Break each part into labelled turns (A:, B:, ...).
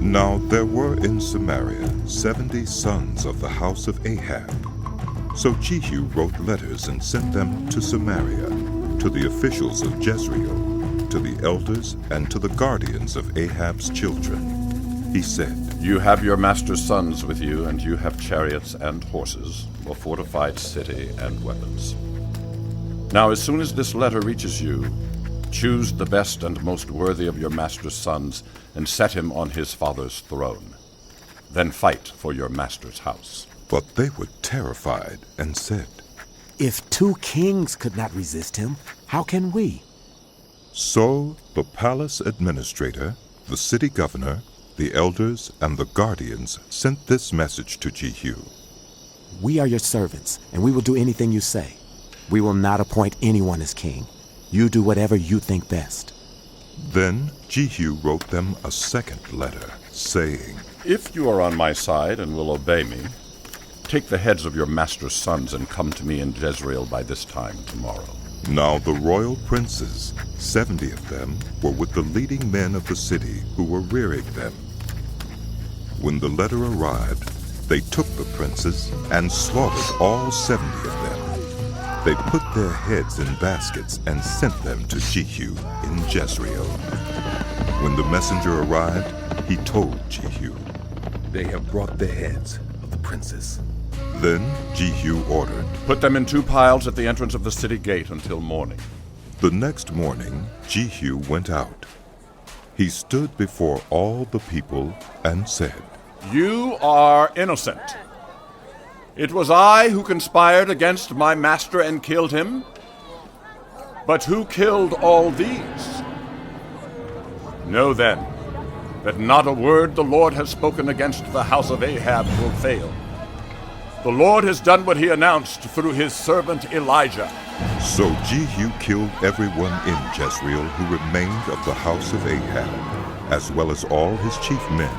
A: Now there were in Samaria 70 sons of the house of Ahab. So Jehu wrote letters and sent them to Samaria, to the officials of Jezreel, to the elders, and to the guardians of Ahab's children. He said,
B: You have your master's sons with you, and you have chariots and horses, a fortified city and weapons. Now as soon as this letter reaches you, choose the best and most worthy of your master's sons, and set him on his father's throne. Then fight for your master's house.
A: But they were terrified and said,
C: If 2 kings could not resist him, how can we?
A: So the palace administrator, the city governor, the elders, and the guardians sent this message to Jehu.
C: We are your servants, and we will do anything you say. We will not appoint anyone as king. You do whatever you think best.
A: Then Jehu wrote them a second letter, saying,
B: If you are on my side and will obey me, take the heads of your master's sons and come to me in Jezreel by this time tomorrow.
A: Now the royal princes, 70 of them, were with the leading men of the city who were rearing them. When the letter arrived, they took the princes and slaughtered all 70 of them. They put their heads in baskets and sent them to Jehu in Jezreel. When the messenger arrived, he told Jehu,
D: They have brought the heads of the princes.
A: Then Jehu ordered,
B: Put them in 2 piles at the entrance of the city gate until morning.
A: The next morning Jehu went out. He stood before all the people and said,
B: You are innocent. It was I who conspired against my master and killed him. But who killed all these? Know then that not a word the Lord has spoken against the house of Ahab will fail. The Lord has done what he announced through his servant Elijah.
A: So Jehu killed everyone in Jezreel who remained of the house of Ahab, as well as all his chief men,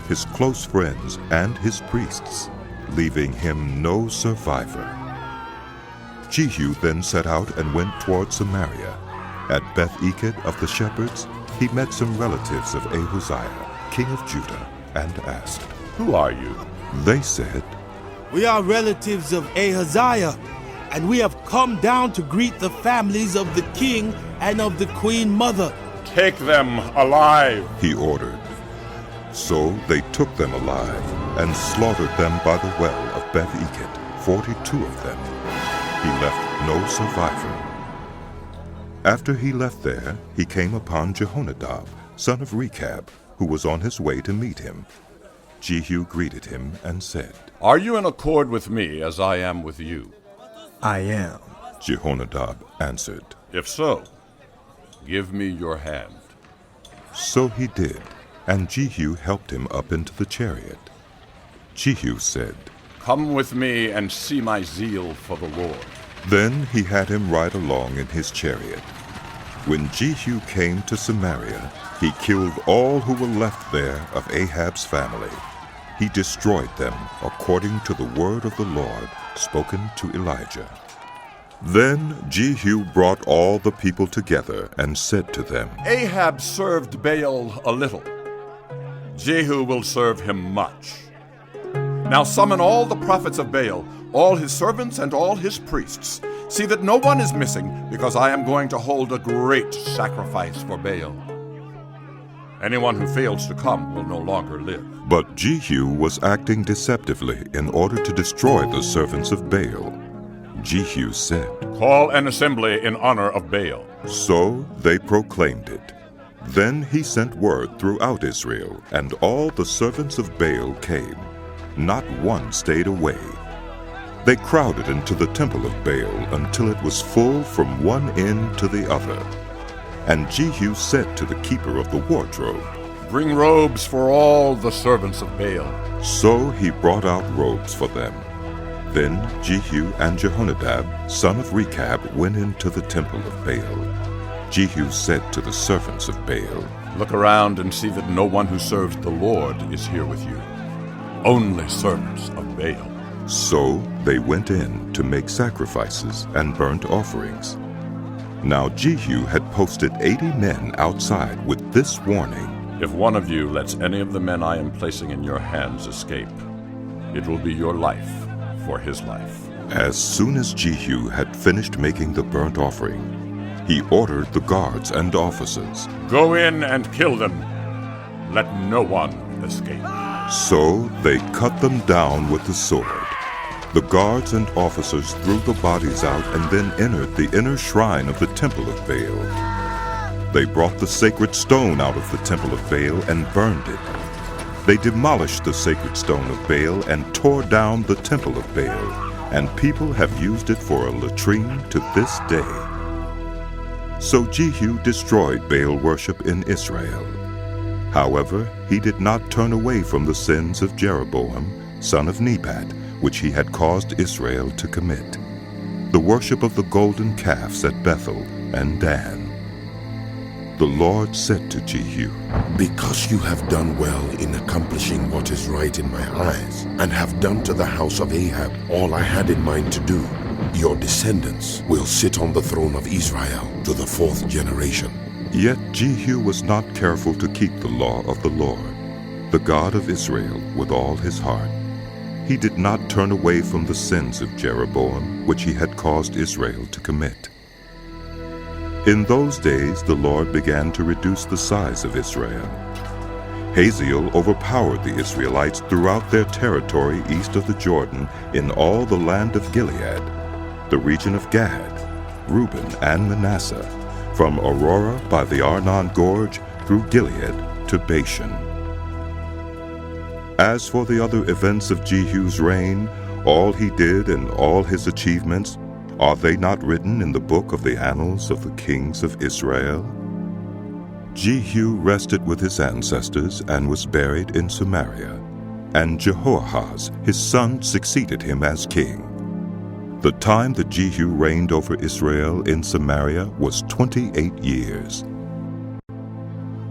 A: his close friends, and his priests, leaving him no survivor. Jehu then set out and went toward Samaria. At Beth-eked of the shepherds, he met some relatives of Ahaziah, king of Judah, and asked,
B: Who are you?
A: They said,
E: We are relatives of Ahaziah, and we have come down to greet the families of the king and of the queen mother.
B: Take them alive,
A: he ordered. So they took them alive and slaughtered them by the well of Beth-eked, 42 of them. He left no survivor. After he left there, he came upon Jehonadab, son of Rechab, who was on his way to meet him. Jehu greeted him and said,
B: Are you in accord with me as I am with you?
D: I am.
A: Jehonadab answered.
B: If so, give me your hand.
A: So he did, and Jehu helped him up into the chariot. Jehu said,
B: Come with me and see my zeal for the Lord.
A: Then he had him ride along in his chariot. When Jehu came to Samaria, he killed all who were left there of Ahab's family. He destroyed them according to the word of the Lord spoken to Elijah. Then Jehu brought all the people together and said to them,
B: Ahab served Baal a little. Jehu will serve him much. Now summon all the prophets of Baal, all his servants and all his priests. See that no one is missing, because I am going to hold a great sacrifice for Baal. Anyone who fails to come will no longer live.
A: But Jehu was acting deceptively in order to destroy the servants of Baal. Jehu said,
B: Call an assembly in honor of Baal.
A: So they proclaimed it. Then he sent word throughout Israel, and all the servants of Baal came. Not one stayed away. They crowded into the temple of Baal until it was full from one end to the other. And Jehu said to the keeper of the wardrobe,
B: Bring robes for all the servants of Baal.
A: So he brought out robes for them. Then Jehu and Jehonadab, son of Rechab, went into the temple of Baal. Jehu said to the servants of Baal,
B: Look around and see that no one who serves the Lord is here with you. Only servants of Baal.
A: So they went in to make sacrifices and burnt offerings. Now Jehu had posted 80 men outside with this warning,
B: If one of you lets any of the men I am placing in your hands escape, it will be your life for his life."
A: As soon as Jehu had finished making the burnt offering, he ordered the guards and officers,
B: "Go in and kill them. Let no one escape."
A: So they cut them down with the sword. The guards and officers threw the bodies out and then entered the inner shrine of the temple of Baal. They brought the sacred stone out of the temple of Baal and burned it. They demolished the sacred stone of Baal and tore down the temple of Baal, and people have used it for a latrine to this day. So Jehu destroyed Baal worship in Israel. However, he did not turn away from the sins of Jeroboam, son of Nebat, which he had caused Israel to commit, the worship of the golden calves at Bethel and Dan. The Lord said to Jehu,
F: "Because you have done well in accomplishing what is right in my eyes, and have done to the house of Ahab all I had in mind to do, your descendants will sit on the throne of Israel to the 4th generation."
A: Yet Jehu was not careful to keep the law of the Lord, the God of Israel, with all his heart. He did not turn away from the sins of Jeroboam, which he had caused Israel to commit. In those days the Lord began to reduce the size of Israel. Hazael overpowered the Israelites throughout their territory east of the Jordan in all the land of Gilead, the region of Gad, Reuben, and Manasseh, from Aurora by the Arnon Gorge through Gilead to Bashan. As for the other events of Jehu's reign, all he did and all his achievements, are they not written in the book of the annals of the kings of Israel? Jehu rested with his ancestors and was buried in Samaria, and Jehoahaz, his son, succeeded him as king. The time that Jehu reigned over Israel in Samaria was 28 years.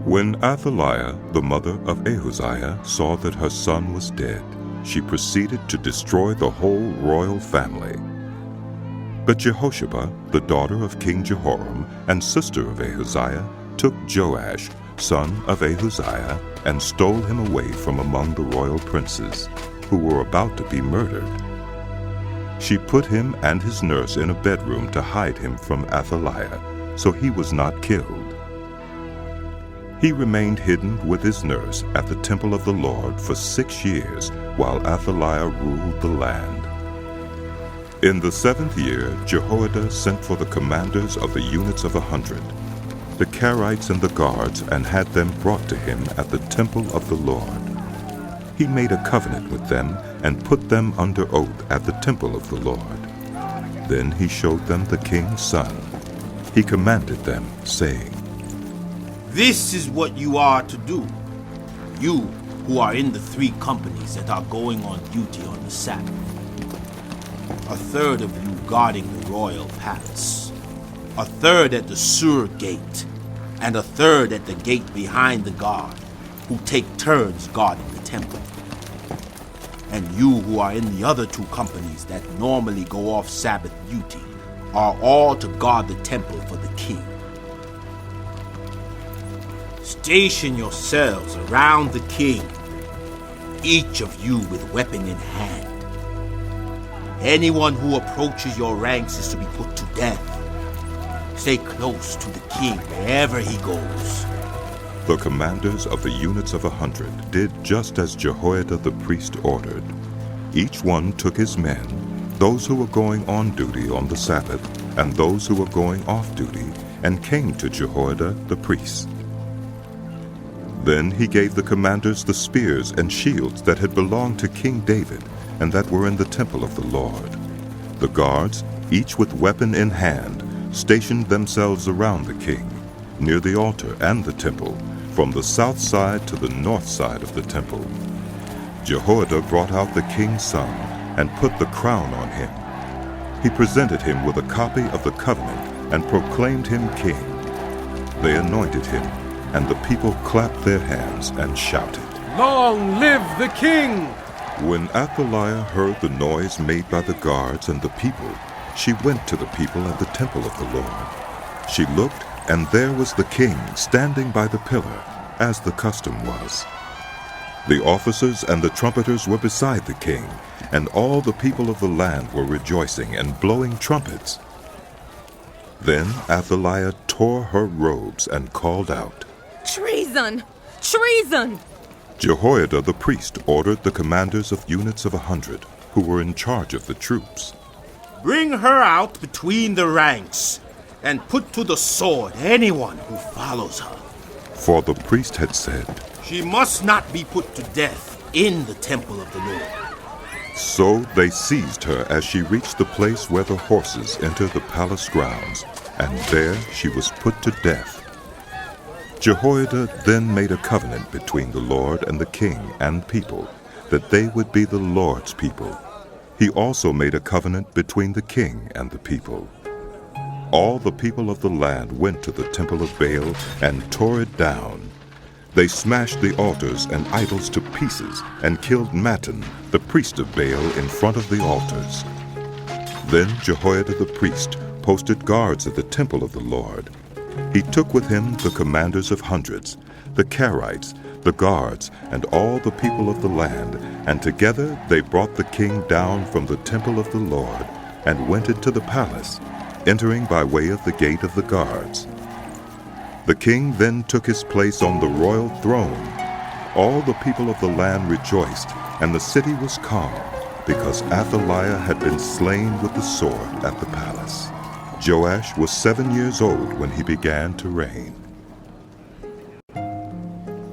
A: When Athaliah, the mother of Ahaziah, saw that her son was dead, she proceeded to destroy the whole royal family. But Jehosheba, the daughter of King Jehoram and sister of Ahaziah, took Joash, son of Ahaziah, and stole him away from among the royal princes, who were about to be murdered. She put him and his nurse in a bedroom to hide him from Athaliah, so he was not killed. He remained hidden with his nurse at the temple of the Lord for 6 years, while Athaliah ruled the land. In the 7th year, Jehoiada sent for the commanders of the units of 100, the Carites and the guards, and had them brought to him at the temple of the Lord. He made a covenant with them and put them under oath at the temple of the Lord. Then he showed them the king's son. He commanded them, saying,
E: This is what you are to do, you who are in the 3 companies that are going on duty on the Sabbath. A third of you guarding the royal palace, a third at the Sur gate, and a third at the gate behind the guard, who take turns guarding the temple. And you who are in the other 2 companies that normally go off Sabbath duty are all to guard the temple for the king. Station yourselves around the king, each of you with weapon in hand. Anyone who approaches your ranks is to be put to death. Stay close to the king wherever he goes.
A: The commanders of the units of 100 did just as Jehoiada the priest ordered. Each one took his men, those who were going on duty on the Sabbath, and those who were going off duty, and came to Jehoiada the priest. Then he gave the commanders the spears and shields that had belonged to King David, and that were in the temple of the Lord. The guards, each with weapon in hand, stationed themselves around the king, near the altar and the temple, from the south side to the north side of the temple. Jehoiada brought out the king's son and put the crown on him. He presented him with a copy of the covenant and proclaimed him king. They anointed him, and the people clapped their hands and shouted,
G: "Long live the king!"
A: When Athaliah heard the noise made by the guards and the people, she went to the people at the temple of the Lord. She looked, and there was the king standing by the pillar, as the custom was. The officers and the trumpeters were beside the king, and all the people of the land were rejoicing and blowing trumpets. Then Athaliah tore her robes and called out,
H: "Treason! Treason!"
A: Jehoiada the priest ordered the commanders of units of 100, who were in charge of the troops.
E: Bring her out between the ranks, and put to the sword anyone who follows her.
A: For the priest had said,
E: She must not be put to death in the temple of the Lord.
A: So they seized her as she reached the place where the horses enter the palace grounds, and there she was put to death. Jehoiada then made a covenant between the Lord and the king and people, that they would be the Lord's people. He also made a covenant between the king and the people. All the people of the land went to the temple of Baal and tore it down. They smashed the altars and idols to pieces and killed Mattan, the priest of Baal, in front of the altars. Then Jehoiada the priest posted guards at the temple of the Lord. He took with him the commanders of hundreds, the Carites, the guards, and all the people of the land, and together they brought the king down from the temple of the Lord and went into the palace, entering by way of the gate of the guards. The king then took his place on the royal throne. All the people of the land rejoiced, and the city was calm, because Athaliah had been slain with the sword at the palace. Joash was 7 years old when he began to reign.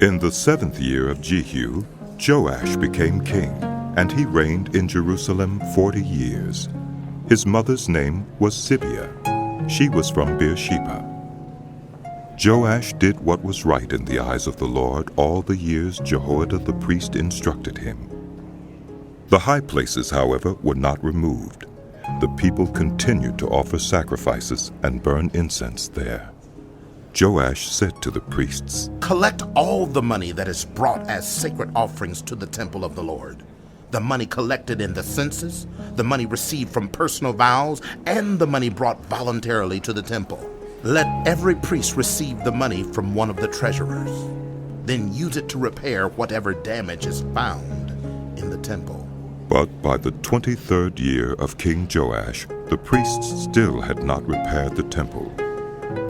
A: In the 7th year of Jehu, Joash became king, and he reigned in Jerusalem 40 years. His mother's name was Zibiah. She was from Beersheba. Joash did what was right in the eyes of the Lord all the years Jehoiada the priest instructed him. The high places, however, were not removed. The people continued to offer sacrifices and burn incense there. Joash said to the priests,
I: "Collect all the money that is brought as sacred offerings to the temple of the Lord, the money collected in the census, the money received from personal vows, and the money brought voluntarily to the temple. Let every priest receive the money from one of the treasurers. Then use it to repair whatever damage is found in the temple."
A: But by the 23rd year of King Joash, the priests still had not repaired the temple.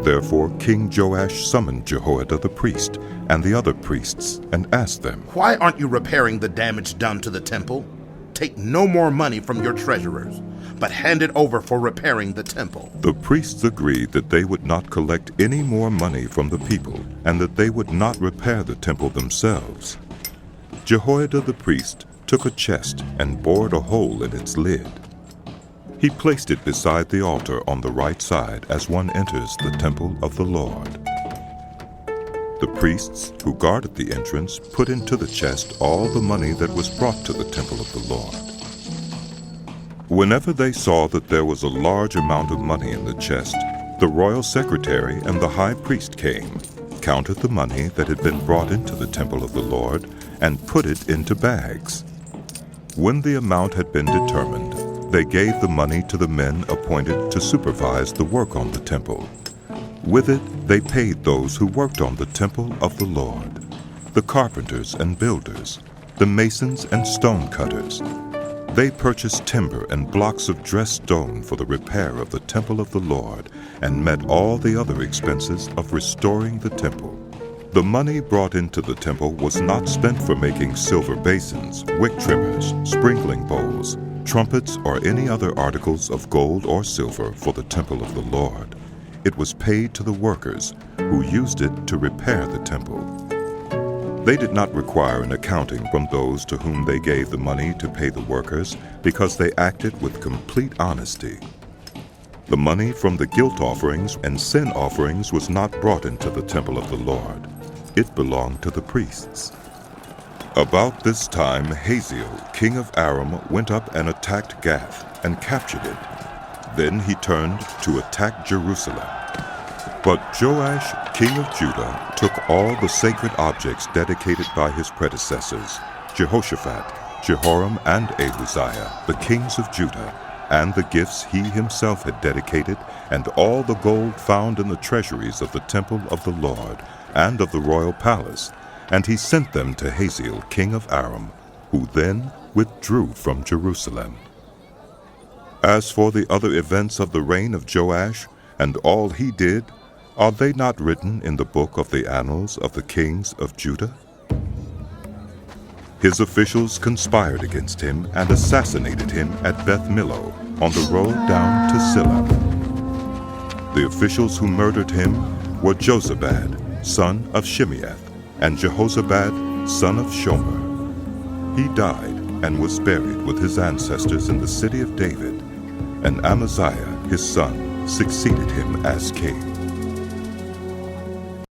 A: Therefore King Joash summoned Jehoiada the priest and the other priests and asked them,
I: "Why aren't you repairing the damage done to the temple? Take no more money from your treasurers, but hand it over for repairing the temple."
A: The priests agreed that they would not collect any more money from the people, and that they would not repair the temple themselves. Jehoiada the priest took a chest and bored a hole in its lid. He placed it beside the altar on the right side as one enters the temple of the Lord. The priests who guarded the entrance put into the chest all the money that was brought to the temple of the Lord. Whenever they saw that there was a large amount of money in the chest, the royal secretary and the high priest came, counted the money that had been brought into the temple of the Lord, and put it into bags. When the amount had been determined, they gave the money to the men appointed to supervise the work on the temple. With it, they paid those who worked on the temple of the Lord, the carpenters and builders, the masons and stone cutters. They purchased timber and blocks of dressed stone for the repair of the temple of the Lord, and met all the other expenses of restoring the temple. The money brought into the temple was not spent for making silver basins, wick trimmers, sprinkling bowls, trumpets, or any other articles of gold or silver for the temple of the Lord. It was paid to the workers, who used it to repair the temple. They did not require an accounting from those to whom they gave the money to pay the workers, because they acted with complete honesty. The money from the guilt offerings and sin offerings was not brought into the temple of the Lord. It belonged to the priests. About this time Hazael, king of Aram, went up and attacked Gath and captured it. Then he turned to attack Jerusalem. But Joash, king of Judah, took all the sacred objects dedicated by his predecessors, Jehoshaphat, Jehoram, and Ahaziah, the kings of Judah, and the gifts he himself had dedicated, and all the gold found in the treasuries of the temple of the Lord, and of the royal palace, and he sent them to Hazael, king of Aram, who then withdrew from Jerusalem. As for the other events of the reign of Joash, and all he did, are they not written in the book of the annals of the kings of Judah? His officials conspired against him and assassinated him at Beth Millo, on the road down to Silla. The officials who murdered him were Jozabad, son of Shimeath, and Jehozabad, son of Shomer. He died and was buried with his ancestors in the city of David, and Amaziah his son succeeded him as king.